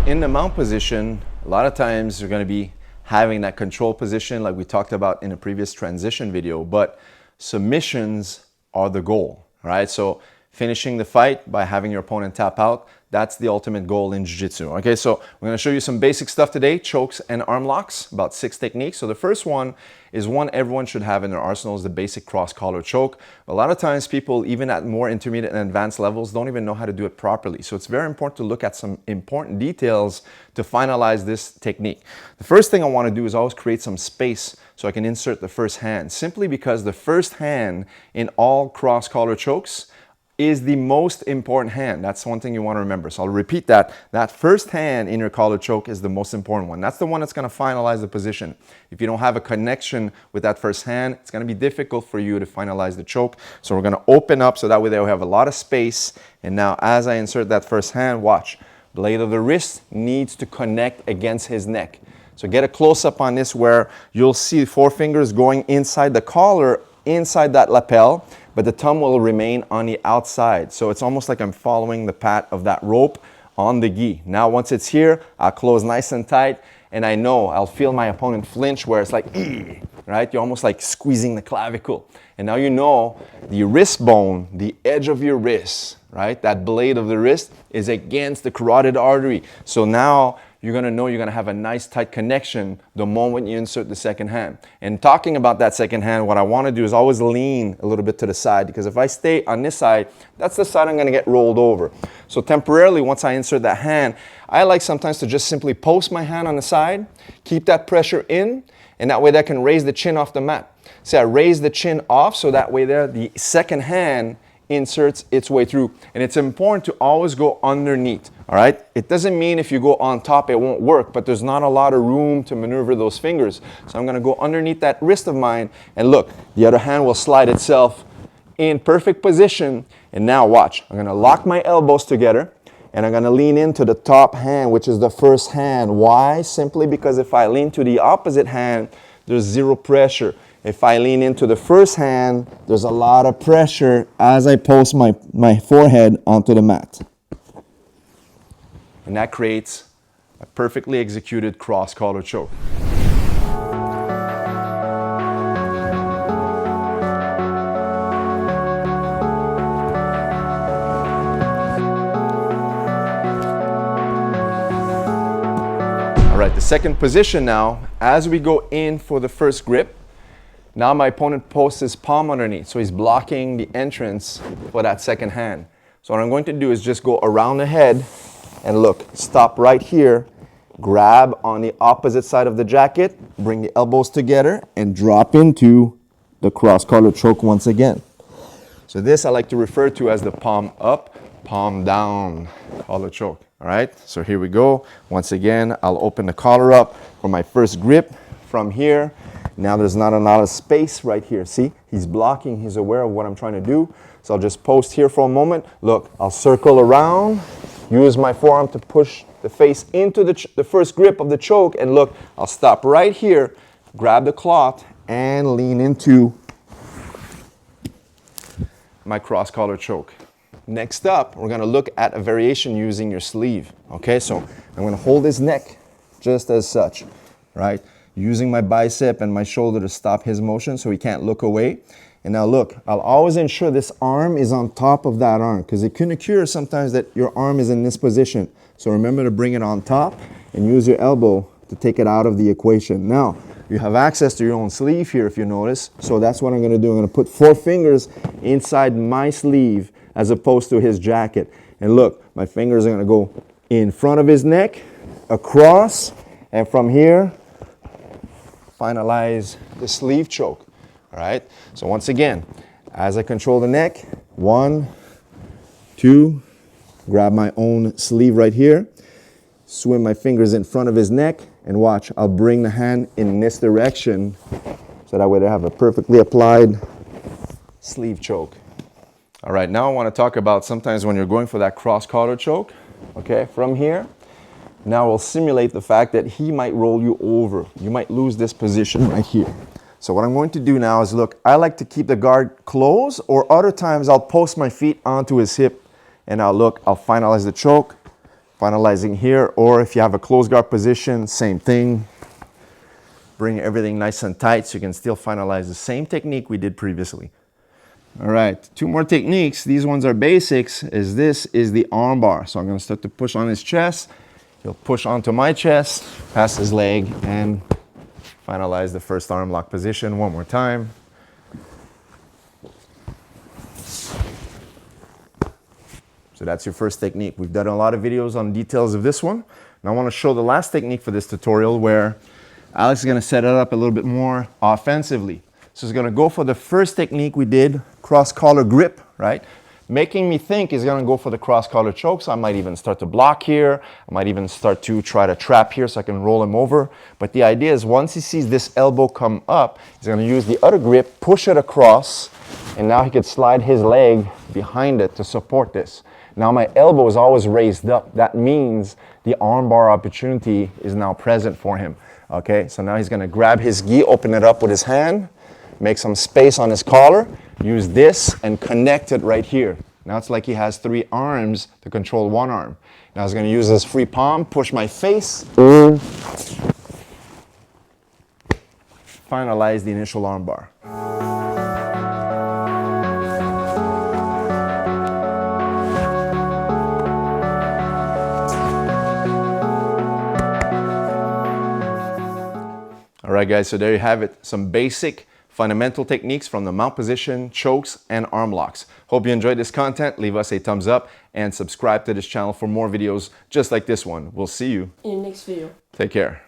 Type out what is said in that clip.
in the mount position, a lot of times you're going to be having that control position like we talked about in a previous transition video, but submissions are the goal, right? So finishing the fight by having your opponent tap out, that's the ultimate goal in Jiu-Jitsu. Okay, so we're gonna show you some basic stuff today, chokes and arm locks, about 6 techniques. So the first one is one everyone should have in their arsenal, is the basic cross-collar choke. A lot of times people, even at more intermediate and advanced levels, don't even know how to do it properly. So it's very important to look at some important details to finalize this technique. The first thing I wanna do is always create some space so I can insert the first hand, simply because the first hand in all cross-collar chokes is the most important hand. That's one thing you want to remember. So I'll repeat that. That first hand in your collar choke is the most important one. That's the one that's going to finalize the position. If you don't have a connection with that first hand, it's going to be difficult for you to finalize the choke. So we're going to open up so that way they'll have a lot of space. And now as I insert that first hand, watch. Blade of the wrist needs to connect against his neck. So get a close-up on this where you'll see 4 fingers going inside the collar, inside that lapel, but the thumb will remain on the outside. So it's almost like I'm following the path of that rope on the gi. Now once it's here, I'll close nice and tight, and I know I'll feel my opponent flinch where it's like, right? You're almost like squeezing the clavicle. And now you know the wrist bone, the edge of your wrist, right? That blade of the wrist is against the carotid artery. So now you're gonna know you're gonna have a nice tight connection the moment you insert the second hand. And talking about that second hand, what I wanna do is always lean a little bit to the side, because if I stay on this side, that's the side I'm gonna get rolled over. So temporarily, once I insert that hand, I like sometimes to just simply post my hand on the side, keep that pressure in, and that way that can raise the chin off the mat. See, I raise the chin off so that way there, the second hand inserts its way through. And it's important to always go underneath, all right? It doesn't mean if you go on top it won't work, but there's not a lot of room to maneuver those fingers. So I'm gonna go underneath that wrist of mine, and look, the other hand will slide itself in perfect position. And now watch, I'm gonna lock my elbows together, and I'm gonna lean into the top hand, which is the first hand. Why? Simply because if I lean to the opposite hand, there's zero pressure. If I lean into the first hand, there's a lot of pressure as I post my forehead onto the mat. And that creates a perfectly executed cross-collar choke. All right, the second position now, as we go in for the first grip, now my opponent posts his palm underneath, so he's blocking the entrance for that second hand. So what I'm going to do is just go around the head and look, stop right here, grab on the opposite side of the jacket, bring the elbows together, and drop into the cross-collar choke once again. So this I like to refer to as the palm up, palm down collar choke. All right, so here we go. Once again, I'll open the collar up for my first grip from here. Now there's not a lot of space right here. See, he's blocking, he's aware of what I'm trying to do. So I'll just post here for a moment. Look, I'll circle around, use my forearm to push the face into the first grip of the choke, and look, I'll stop right here, grab the cloth, and lean into my cross-collar choke. Next up, we're gonna look at a variation using your sleeve. Okay, so I'm gonna hold his neck just as such, right? Using my bicep and my shoulder to stop his motion so he can't look away. And now look, I'll always ensure this arm is on top of that arm, because it can occur sometimes that your arm is in this position. So remember to bring it on top and use your elbow to take it out of the equation. Now, you have access to your own sleeve here if you notice. So that's what I'm gonna do. I'm gonna put 4 fingers inside my sleeve as opposed to his jacket. And look, my fingers are gonna go in front of his neck, across, and from here, finalize the sleeve choke. All right, so once again, as I control the neck, 1, 2, grab my own sleeve right here, swim my fingers in front of his neck, and watch, I'll bring the hand in this direction so that way they have a perfectly applied sleeve choke. All right, now I want to talk about sometimes when you're going for that cross-collar choke, okay, from here. Now we'll simulate the fact that he might roll you over. You might lose this position right here. So what I'm going to do now is look, I like to keep the guard closed, or other times I'll post my feet onto his hip and I'll finalize the choke. If finalizing here, or if you have a closed guard position, same thing. Bring everything nice and tight so you can still finalize the same technique we did previously. All right, 2 more techniques. These ones are basics. This is the arm bar. So I'm gonna start to push on his chest. He'll push onto my chest, pass his leg, and finalize the first arm lock position one more time. So that's your first technique. We've done a lot of videos on details of this one. Now I want to show the last technique for this tutorial where Alex is going to set it up a little bit more offensively. So he's going to go for the first technique we did, cross collar grip, right? Making me think he's going to go for the cross collar choke. So I might even start to block here. I might even start to try to trap here so I can roll him over. But the idea is once he sees this elbow come up, he's going to use the other grip, push it across, and now he could slide his leg behind it to support this. Now my elbow is always raised up. That means the armbar opportunity is now present for him. Okay, so now he's gonna grab his gi, open it up with his hand, make some space on his collar, use this and connect it right here. Now it's like he has 3 arms to control 1 arm. Now he's gonna use his free palm, push my face, finalize the initial armbar. All right, guys, so there you have it. Some basic fundamental techniques from the mount position, chokes, and arm locks. Hope you enjoyed this content. Leave us a thumbs up and subscribe to this channel for more videos just like this one. We'll see you in the next video. Take care.